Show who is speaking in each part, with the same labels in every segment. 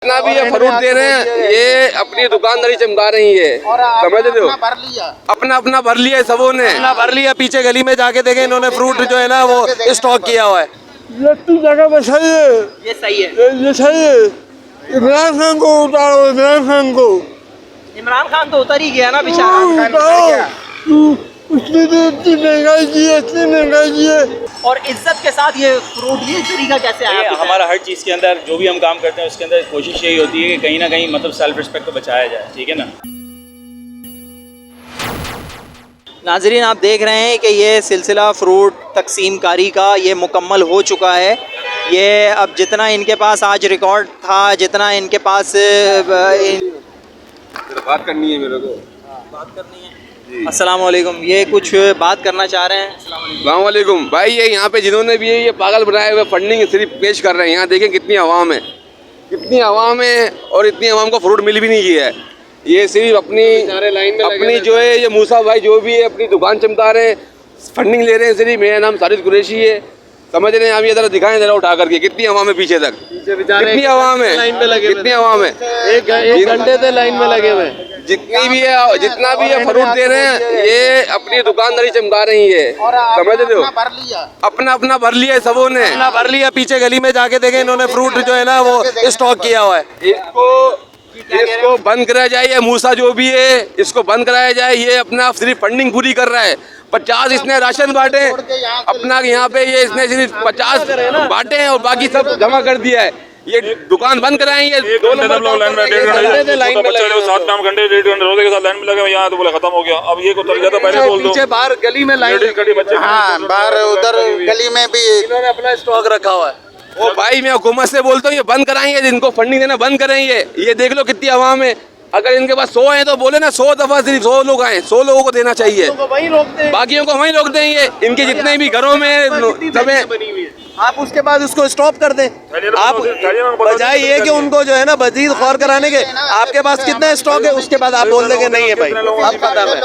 Speaker 1: जितना भी ये फ्रूट दे रहे हैं ये अपनी दुकानदारी चमका रही है, समझ रहे हो? अपना अपना भर लिया सबों ने,
Speaker 2: अपना भर लिया। पीछे गली में जाके देखे इन्होंने फ्रूट जो है ना वो स्टॉक किया हुआ है।
Speaker 3: लट्टू जगह पे सही है,
Speaker 4: ये सही है।
Speaker 3: ये सही है। इमरान खान को उतारो, इमरान खान को
Speaker 4: इमरान खान तो उतर ही गया ना बेचारा।
Speaker 3: उतारो, उसने तो इतनी महंगाई की है, इतनी महंगाई की है।
Speaker 4: और इज्जत के साथ ये फ्रूट, ये तरीका कैसे आया?
Speaker 5: हमारा हर चीज़ के अंदर जो भी हम काम करते हैं उसके अंदर कोशिश यही होती है कि कहीं ना कहीं मतलब सेल्फ रिस्पेक्ट को बचाया जाए, ठीक है ना।
Speaker 4: नाजरीन, आप देख रहे हैं कि ये सिलसिला फ्रूट तकसीम कारी का ये मुकम्मल हो चुका है। ये अब जितना इनके पास आज रिकॉर्ड था, जितना इनके पास
Speaker 1: बात करनी है मेरे को,
Speaker 4: बात करनी है। अस्सलाम वालेकुम, ये कुछ बात करना चाह रहे हैं?
Speaker 1: अस्सलाम वालेकुम भाई। ये यहाँ पे जिन्होंने भी ये पागल बनाए हुए फंडिंग सिर्फ पेश कर रहे हैं। यहाँ देखें कितनी आवाम है, कितनी आवाम है और इतनी आवाम को फ्रूट मिल भी नहीं किया है। ये सिर्फ अपनी जो है ये मूसा भाई जो भी है अपनी दुकान चमका रहे हैं, फंडिंग ले रहे हैं सिर्फ। मेरा नाम सारिद कुरैशी है, समझ रहे हैं। आप ये जरा दिखाएं जरा उठा करके कितनी आवाम है पीछे तक, कितनी आवाम है, कितनी आवाम है।
Speaker 2: एक घंटे से लाइन में लगे हुए।
Speaker 1: जितनी भी है, जितना भी ये फ्रूट दे रहे हैं ये अपनी दुकानदारी चमका रही है, समझ रहे हो? अपना अपना भर लिया सबों ने,
Speaker 2: अपना भर लिया। पीछे गली में जाके देखे इन्होंने फ्रूट जो है ना वो स्टॉक किया हुआ है।
Speaker 1: इसको बंद कराया जाए। ये मूसा जो भी है इसको बंद कराया जाए। ये अपना सिर्फ फंडिंग पूरी कर रहा है। 50 इसने राशन बांटे अपना, यहाँ पे ये इसने सिर्फ 50 बांटे हैं और बाकी सब जमा कर दिया है। ये दुकान बंद कराएं। ये 2 नंबर लोग लाइन में, 1.5 घंटे लाइन में लगे,
Speaker 6: 7 घंटे 1.5 घंटे रोजे के साथ लाइन में लगे। यहाँ तो बोले खत्म हो गया। अब ये को तरीका तो पहले बोल दो।
Speaker 2: पीछे बाहर गली में लाइन
Speaker 6: बच्चे,
Speaker 7: हाँ, बाहर उधर गली में भी
Speaker 2: इन्होंने अपना स्टॉक रखा हुआ है।
Speaker 1: ओ भाई मैं हुकूमत से बोलता हूँ ये बंद कराएंगे, जिनको फंडिंग देना बंद कराएंगे। ये देख लो कितनी आवाम है। अगर इनके पास 100 हैं तो बोले ना 100 दफा सिर्फ 100 लोग आए, 100 लोगों को देना चाहिए, बाकियों को वहीं रोक देंगे। इनके जितने भी घरों में सब
Speaker 2: आप उसके बाद उसको स्टॉप कर दें। आप बजाय ये कि उनको जो है ना मजीद गौर कराने के, आपके पास कितना स्टॉक है उसके बाद आप बोल देंगे नहीं है भाई अब खत्म है।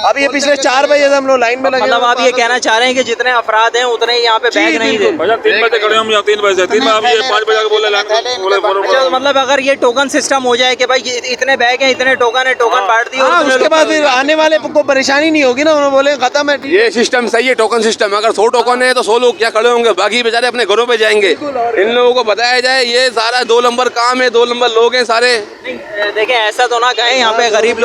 Speaker 2: अब ये पिछले 4 बजे से हम लोग लाइन में लगे।
Speaker 4: मतलब आप ये कहना चाह रहे हैं कि जितने अफराद हैं उतने यहाँ पे बैग नहीं थे?
Speaker 6: 3 बजे खड़े हम यहाँ 3 बजे 5 बजे बोले
Speaker 4: अच्छा, मतलब अगर ये टोकन सिस्टम हो जाए कि भाई इतने बैग हैं, इतने टोकन है, टोकन बांट दिए,
Speaker 2: उसके बाद फिर आने वाले को परेशानी नहीं होगी ना। उन्होंने बोले खत्म है।
Speaker 1: ये सिस्टम सही है, टोकन सिस्टम। अगर 100 टोकन है तो 100 लोग क्या खड़े होंगे, बाकी बेचारे अपने घरों पे जाएंगे। इन लोगों को बताया जाए ये सारा 2 नंबर काम है, 2 नंबर लोग हैं सारे।
Speaker 4: देखें ऐसा तो ना कहें, यहाँ पे गरीब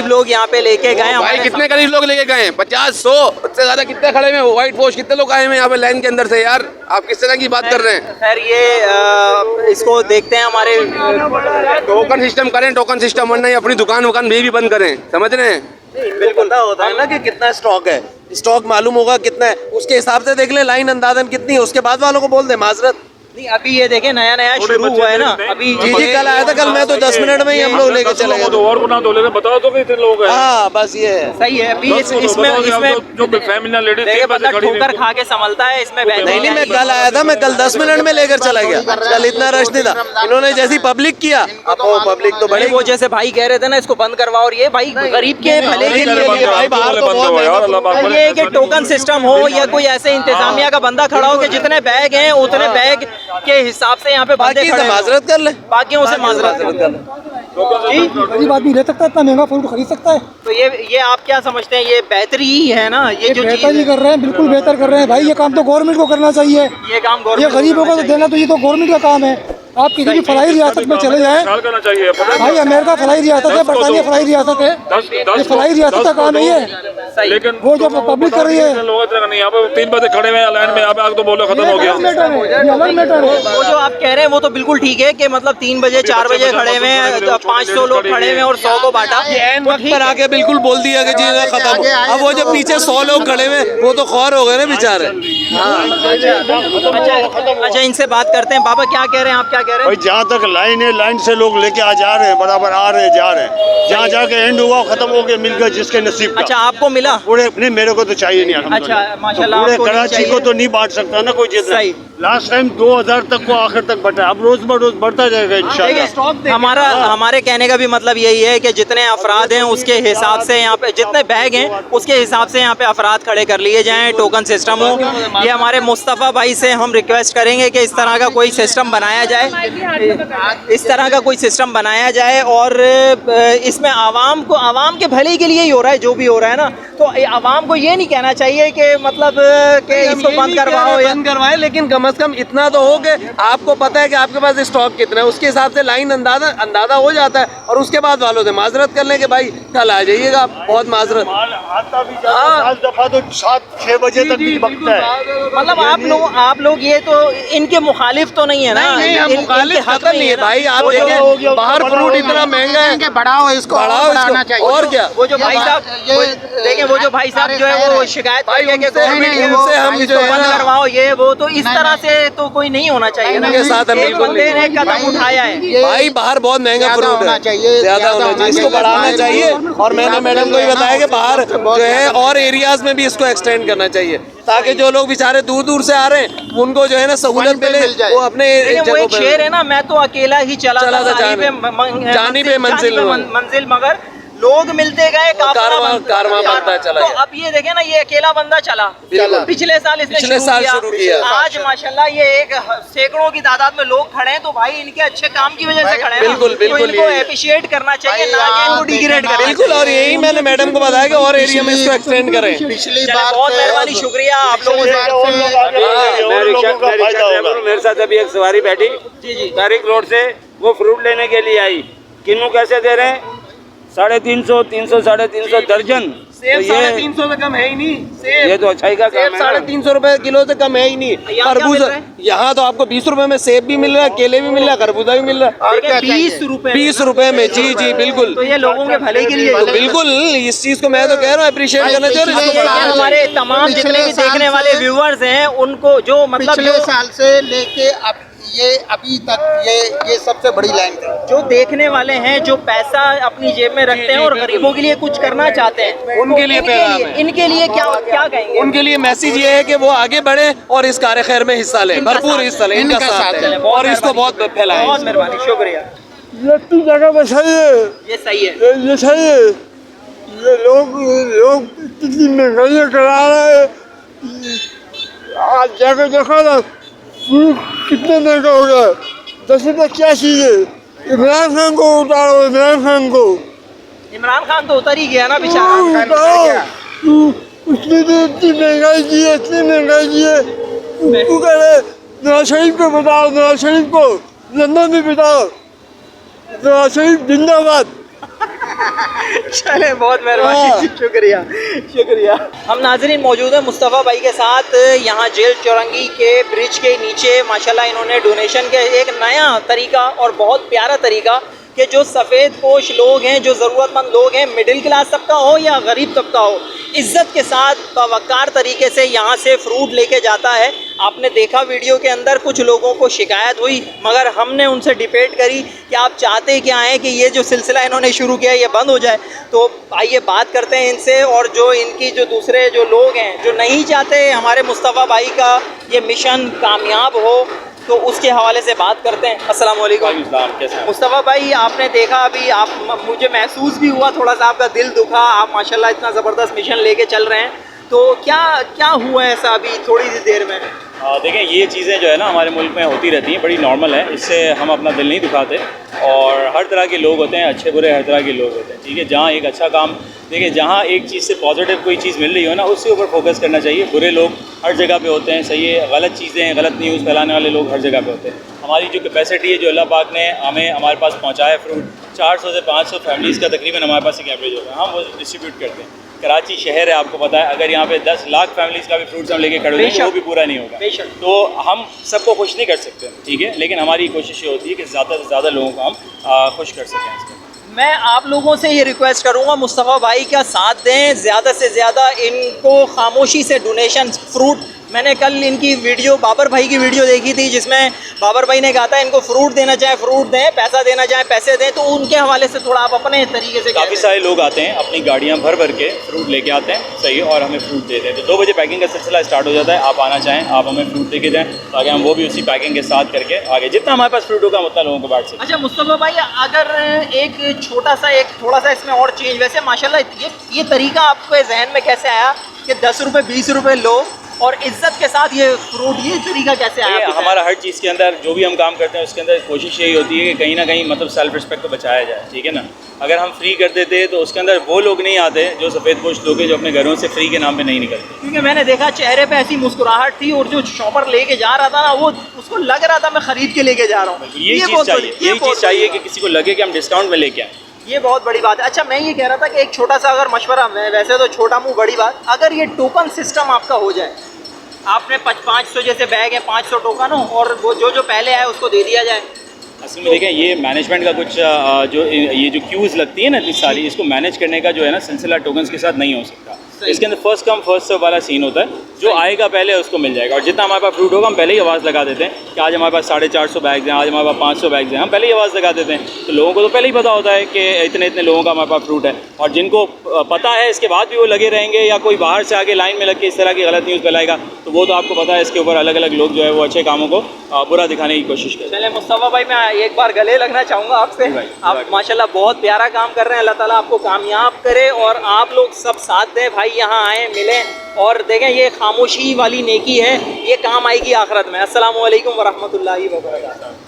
Speaker 4: लोग यहाँ पे लेके गए।
Speaker 1: भाई कितने गरीब लोग लेके गए? 50 100 उससे ज्यादा कितने खड़े हैं? व्हाइट पोस्ट कितने लोग आए हैं यहाँ पे लाइन के अंदर से? यार आप किस तरह की बात कर रहे हैं?
Speaker 4: खैर ये इसको देखते हैं हमारे
Speaker 1: टोकन सिस्टम करें, टोकन सिस्टम वरना अपनी दुकान भी बंद करें, समझ रहे हैं?
Speaker 2: बिल्कुल पता होता है ना कि कितना स्टॉक है, स्टॉक मालूम होगा कितना है, उसके हिसाब से देख ले लाइन अंदाजन कितनी है, उसके बाद वालों को बोल दे माजरत।
Speaker 4: नहीं, अभी ये देखें नया शुरू हुआ है ना अभी।
Speaker 2: जी कल आया था, कल मैं तो 10 मिनट में ही हम लोग लेके चले गए।
Speaker 6: और को ना तो लेकिन बताओ तो कितने लोग हैं।
Speaker 2: हाँ बस ये है,
Speaker 4: सही है। अभी इसमें
Speaker 6: जो फैमिली लेडीज
Speaker 4: बंदा ठोकर खा के संभलता है इसमें।
Speaker 2: नहीं मैं कल आया था, मैं कल 10 मिनट में लेकर चला गया। कल इतना रश नहीं था। इन्होंने जैसी पब्लिक किया, अब पब्लिक तो बड़ी
Speaker 4: वो जैसे भाई कह रहे थे ना इसको बंद करवाओ, और ये भाई गरीब के भले के लिए
Speaker 2: भाई बाहर तो बहुत
Speaker 4: ये कि टोकन सिस्टम हो या कोई ऐसे इंतजामिया का बंदा खड़ा हो कि जितने बैग हैं उतने बैग के हिसाब से यहाँ पे
Speaker 2: बाकी से माजरत कर ले,
Speaker 4: बाकियों से माजरत कर ले।
Speaker 3: गरीब आदमी ले सकता है, इतना महंगा फ्रूट खरीद सकता है।
Speaker 4: तो ये आप क्या समझते हैं, ये बेहतरी ही है ना? ये जो
Speaker 3: बेहतर ही कर रहे हैं, बिल्कुल बेहतर कर रहे हैं भाई। ये काम तो गवर्नमेंट को करना चाहिए।
Speaker 4: ये काम
Speaker 3: ये गरीबों को तो देना, तो ये तो गवर्नमेंट का काम है। आप किसी भी फलाई रियासत में चले जाएं भाई, अमेरिका फलाई रियासत है, बरतानिया फलाई रियासत है, ये फलाई रियासत का काम नहीं है।
Speaker 6: लेकिन
Speaker 3: वो जो पब्लिक कर रही है,
Speaker 6: यहाँ पे 3 बजे खड़े हुए लाइन में, आप तो बोलो खत्म हो गया।
Speaker 3: अलग मैटर है।
Speaker 4: वो जो आप कह रहे हैं वो तो बिल्कुल ठीक है कि मतलब 3 बजे 4 बजे खड़े हुए हैं, 500 लोग खड़े हुए और 100 को बांटा।
Speaker 2: वक्त पर आके बिल्कुल बोल दिया कि जी खत्म। अब वो जो पीछे 100 लोग खड़े हुए वो तो खौर हो गए ना बेचारे।
Speaker 4: अच्छा इनसे बात करते हैं। बाबा क्या कह रहे हैं, आप क्या कह रहे
Speaker 8: भाई? जहाँ तक लाइन है, लाइन से लोग लेके जा रहे हैं, बराबर आ रहे हैं, जा रहे हैं। जहाँ जाके एंड हुआ खत्म हो गया, मिल गया जिसके नसीब का।
Speaker 4: अच्छा आपको मिला मिला?
Speaker 8: पूरे नहीं, मेरे को तो चाहिए नहीं।
Speaker 4: अच्छा, माशाल्लाह,
Speaker 8: पूरे
Speaker 4: आपको नहीं
Speaker 8: कराची
Speaker 4: चाहिए?
Speaker 8: को तो नहीं बांट सकता ना कोई जितना।
Speaker 4: सही।
Speaker 8: लास्ट टाइम 2000 तक को आखिर तक बढ़ा, अब रोज ब रोज बढ़ता जाएगा इंशाल्लाह।
Speaker 4: हमारे कहने का भी मतलब यही है कि जितने अफराद हैं उसके हिसाब से यहाँ पे, जितने बैग हैं उसके हिसाब से यहाँ पे अफराद खड़े कर लिए जाएं, टोकन सिस्टम हो। ये हमारे मुस्तफ़ा भाई से हम रिक्वेस्ट करेंगे कि इस तरह का कोई सिस्टम बनाया जाए, इस तरह का कोई सिस्टम बनाया जाए। और इसमें आवाम को, आवाम के भले के लिए ही हो रहा है जो भी हो रहा है ना, तो आवाम को ये नहीं कहना चाहिए कि मतलब कि इसको बंद करवाओ या
Speaker 2: बंद करवाए, लेकिन कम से कम इतना तो हो कि आपको पता है कि आपके पास स्टॉक कितना है, उसके हिसाब से लाइन अंदाजा हो जाता है। और उसके बाद वालों से माजरत कर लें कि भाई कल आ जाइएगा, बहुत माजरत।
Speaker 8: आता भी पाँच दफा तो 7-6 बजे तक भी बकता है।
Speaker 4: मतलब आप लोग ये तो इनके मुखालिफ तो नहीं है ना?
Speaker 2: नहीं, हम
Speaker 4: इनके
Speaker 2: मुखालिफ
Speaker 4: हक
Speaker 2: खत्म
Speaker 4: में
Speaker 2: नहीं है
Speaker 4: ना?
Speaker 2: भाई। आप देखें बाहर फ्रूट इतना महंगा है,
Speaker 7: बढ़ाओ इसको,
Speaker 2: बढ़ाओ
Speaker 7: बढ़ाना
Speaker 2: इसको।
Speaker 7: चाहिए।
Speaker 2: और क्या,
Speaker 4: वो जो भाई साहब, देखें वो जो भाई साहब जो है वो शिकायत करके कि गवर्नमेंट
Speaker 2: उनसे हम जो है
Speaker 4: बंद
Speaker 2: ना,
Speaker 4: करवाओ ये वो, तो इस तरह से तो कोई नहीं होना चाहिए ना।
Speaker 2: इनके साथ हम
Speaker 4: एक
Speaker 2: बिल्कुल
Speaker 4: बंदे ने
Speaker 2: नहीं।
Speaker 4: कदम उठाया है।
Speaker 2: भाई बाहर बहुत महंगा
Speaker 7: ज्यादा
Speaker 2: फ्रूट
Speaker 7: होना
Speaker 2: है,
Speaker 7: चाहिए,
Speaker 2: ज्यादा होना चाहिए, इसको बढ़ाना चाहिए। और मैंने मैडम को ये बताया कि बाहर जो है और एरियाज में भी इसको एक्सटेंड करना चाहिए, ताकि जो लोग बेचारे दूर दूर से आ रहे हैं उनको जो है ना सहूलत मिले, वो अपने
Speaker 4: लेकिन वो
Speaker 2: जगहों
Speaker 4: एक शेर है ना, मैं तो अकेला ही चला था
Speaker 2: जानिबे
Speaker 4: मंजिल, मगर लोग मिलते गए,
Speaker 2: कारवां बढ़ता चला
Speaker 4: तो
Speaker 2: गया।
Speaker 4: अब ये देखे ना, ये अकेला बंदा चला, पिछले साल इसने शुरू किया। आज माशाल्लाह ये एक सैकड़ों की तादाद में लोग खड़े हैं, तो भाई इनके अच्छे काम की वजह से खड़े हैं।
Speaker 2: बिल्कुल, बिल्कुल,
Speaker 4: तो इनको
Speaker 2: यही है।
Speaker 4: अप्रिशिएट करना चाहिए, ना कि इनको डिग्रेड करना।
Speaker 2: बिल्कुल, और यही मैंने मैडम को बताया कि और एरिया में इसको एक्सटेंड करें।
Speaker 7: पिछली
Speaker 4: चले,
Speaker 7: बार
Speaker 4: बहुत मेहरबानी, शुक्रिया आप लोगों से।
Speaker 9: मेरे साथ अभी एक सवारी बैठी
Speaker 4: जी
Speaker 9: तारिक रोड से, वो फ्रूट लेने के लिए आई। किन्नू कैसे दे रहे हैं? 350, 300, 350 दर्जन।
Speaker 2: सेब
Speaker 9: तो
Speaker 2: 350 से कम है ही नहीं।
Speaker 9: ये तो अच्छाई का काम है।
Speaker 2: 350 रुपए किलो से कम है ही नहीं। खरबूजा यहाँ तो आपको 20 रुपए में सेब भी मिल रहा है, केले भी मिल रहा है, खरबूजा भी मिल रहा है 20 रुपए में। जी जी बिल्कुल,
Speaker 4: तो ये लोगों के भले के लिए
Speaker 2: तो बिल्कुल इस चीज को मैं तो कह रहा हूँ अप्रिशिएट करना चाहिए।
Speaker 4: हमारे तमाम जितने भी देखने वाले व्यूअर्स हैं उनको जो मतलब
Speaker 7: पिछले साल से लेके अब ये अभी तक ये सबसे बड़ी लाइन थी।
Speaker 4: जो देखने वाले हैं, जो पैसा अपनी जेब में रखते हैं और गरीबों के लिए कुछ करना चाहते हैं,
Speaker 2: उनके लिए पैगाम है।
Speaker 4: इनके लिए क्या कहेंगे?
Speaker 2: उनके लिए मैसेज ये है कि वो आगे बढ़े और इस कार्य खैर में हिस्सा लें, भरपूर हिस्सा लें, इनका साथ दें और इसको बहुत फैलाएं।
Speaker 4: बहुत मेहरबानी, शुक्रिया।
Speaker 8: ये अपनी जगह पर सही है,
Speaker 4: ये सही है।
Speaker 8: ये सही है। ये लोग कितनी महंगाई करा रहे हैं। आज जाकर देखो ना फ्रूट कितने महंगा हो गया। 10 रुपये क्या चीज़ है? इमरान खान को उतारो, इमरान खान को।
Speaker 4: इमरान खान तो उतर ही गया ना बेचारा।
Speaker 8: उतारो, उसने तो इतनी महंगाई की है, इतनी महंगाई की है। तू कह रहे नवाज शरीफ को बताओ, नवाज शरीफ को लंदन में बताओ, नवाज शरीफ जिंदाबाद।
Speaker 4: चले, बहुत मेहरबानी, शुक्रिया। हम नाजरीन मौजूद हैं मुस्तफ़ा भाई के साथ यहाँ जेल चौरंगी के ब्रिज के नीचे। माशाल्लाह इन्होंने डोनेशन के एक नया तरीका और बहुत प्यारा तरीका कि जो सफ़ेद पोश लोग हैं, जो ज़रूरतमंद लोग हैं, मिडिल क्लास तबका हो या गरीब तबका हो, इज़्ज़त के साथ बावकार तरीके से यहाँ से फ्रूट लेके जाता है। आपने देखा वीडियो के अंदर कुछ लोगों को शिकायत हुई, मगर हमने उनसे डिबेट करी कि आप चाहते क्या हैं कि ये जो सिलसिला इन्होंने शुरू किया ये बंद हो जाए। तो आइए बात करते हैं इनसे, और जो इनकी जो दूसरे जो लोग हैं जो नहीं चाहते हमारे मुस्तफ़ा भाई का ये मिशन कामयाब हो, तो उसके हवाले से बात करते हैं। अस्सलाम वालेकुम। मुस्तफ़ा भाई, आपने देखा अभी, आप मुझे महसूस भी हुआ थोड़ा सा, आपका दिल दुखा। आप माशाल्लाह इतना ज़बरदस्त मिशन लेके चल रहे हैं, तो क्या हुआ ऐसा अभी थोड़ी सी देर में?
Speaker 5: देखें, ये चीज़ें जो है ना हमारे मुल्क में होती रहती हैं, बड़ी नॉर्मल है, इससे हम अपना दिल नहीं दुखाते। और हर तरह के लोग होते हैं, अच्छे बुरे हर तरह के लोग होते हैं, ठीक है। जहाँ एक अच्छा काम, देखिए जहाँ एक चीज़ से पॉजिटिव कोई चीज़ मिल रही हो ना, उसके ऊपर फोकस करना चाहिए। बुरे लोग हर जगह पे होते हैं, सही है, गलत चीज़ें, गलत न्यूज़ फैलाने वाले लोग हर जगह पे होते हैं। हमारी जो कैपेसिटी है, जो अल्लाह पाक ने हमारे पास पहुँचाया फ्रूट, 400 से 500 फैमिलीज़ का तकरीबन हमारे पास एक एवरेज होता है, हम वो डिस्ट्रीब्यूट करते हैं। कराची शहर है, आपको पता है, अगर यहाँ पे 10 लाख फैमिलीज़ का भी फ्रूट्स हम लेके खड़े होंगे वो भी पूरा नहीं होगा। तो हम सबको खुश नहीं कर सकते, ठीक है, लेकिन हमारी कोशिश ये होती है कि ज़्यादा से ज़्यादा लोगों को हम खुश कर सकें इसमें।
Speaker 4: मैं आप लोगों से ये रिक्वेस्ट करूँगा, मुस्तफ़ा भाई का साथ दें, ज़्यादा से ज़्यादा इनको खामोशी से डोनेशन फ्रूट मैंने कल इनकी वीडियो, बाबर भाई की वीडियो देखी थी, जिसमें बाबर भाई ने कहा था इनको फ्रूट देना चाहे फ्रूट दें, पैसा देना चाहे पैसे दें। तो उनके हवाले से थोड़ा आप अपने तरीके से।
Speaker 5: काफ़ी सारे लोग आते हैं, अपनी गाड़ियाँ भर भर के फ्रूट लेके आते हैं, सही, और हमें फ्रूट देते हैं। तो 2 बजे पैकिंग का सिलसिला स्टार्ट हो जाता है। आप आना चाहें, आप हमें फ्रूट देके जाएँ, ताकि हम वो भी उसी पैकिंग के साथ करके आगे जितना हमारे पास फ्रूट होगा उतना लोगों को बांट सकें।
Speaker 4: अच्छा मुस्तफ़ा भाई, अगर एक छोटा सा, एक थोड़ा सा इसमें और चेंज, वैसे माशाल्लाह ये तरीका आपके जहन में कैसे आया कि 10 रुपये 20 रुपये लो और इज्जत के साथ ये फ्रूट, ये तरीका कैसे आया?
Speaker 5: हमारा हर चीज़ के अंदर जो भी हम काम करते हैं उसके अंदर कोशिश यही होती है कि कहीं ना कहीं मतलब सेल्फ रिस्पेक्ट को बचाया जाए, ठीक है ना। अगर हम फ्री कर देते तो उसके अंदर वो लोग नहीं आते जो सफ़ेद पोश लोग हैं, जो अपने घरों से फ्री के नाम पे नहीं निकलते।
Speaker 4: क्योंकि मैंने देखा चेहरे पे ऐसी मुस्कुराहट थी, और जो शॉपर लेके जा रहा था ना, वो उसको लग रहा था मैं खरीद के लेके जा रहा हूँ।
Speaker 5: यही चीज़ चाहिए कि किसी को लगे कि हम डिस्काउंट में लेके आए।
Speaker 4: ये बहुत बड़ी बात है। अच्छा मैं ये कह रहा था कि एक छोटा सा अगर मशवरा, मैं वैसे तो छोटा मुँह बड़ी बात, अगर ये टोकन सिस्टम आपका हो जाए, आपने 500 जैसे बैग है, 500 टोकन हो, और वो जो पहले आए उसको दे दिया जाए।
Speaker 5: असल में देखें, ये मैनेजमेंट का कुछ ये जो क्यूज़ लगती है ना इतनी सारी, इसको मैनेज करने का जो है ना सिलसिला टोकन्स के साथ नहीं हो सकता। इसके अंदर फर्स्ट कम फर्स्ट सर्व वाला सीन होता है, जो आएगा पहले उसको मिल जाएगा। और जितना हमारे पास फ्रूट होगा हम पहले ही आवाज़ लगा देते हैं कि आज हमारे पास 450 बैग्स हैं, आज हमारे पास 500 बैग्स हैं, हम पहले ही आवाज़ लगा देते हैं। तो लोगों को तो पहले ही पता होता है कि इतने इतने लोगों का हमारे पास फ्रूट है। और जिनको पता है इसके बाद भी वो लगे रहेंगे, या कोई बाहर से आके लाइन में लग के इस तरह की गलत न्यूज़ फैलाएगा, तो वो तो आपको पता है इसके ऊपर अलग अलग लोग जो है वो अच्छे कामों को बुरा दिखाने की कोशिश करें।
Speaker 4: चले मुस्तफ़ा भाई, मैं एक बार गले लगना चाहूँगा आपसे। आप माशाल्लाह बहुत प्यारा काम कर रहे हैं, अल्लाह ताला आपको कामयाब करे, और आप लोग सब साथ दें भाई, यहाँ आएँ, मिलें और देखें। ये खामोशी वाली नेकी है, ये काम आएगी आखिरत में। अस्सलामु अलैकुम वरहमतुल्लाहि वबरकातुहू।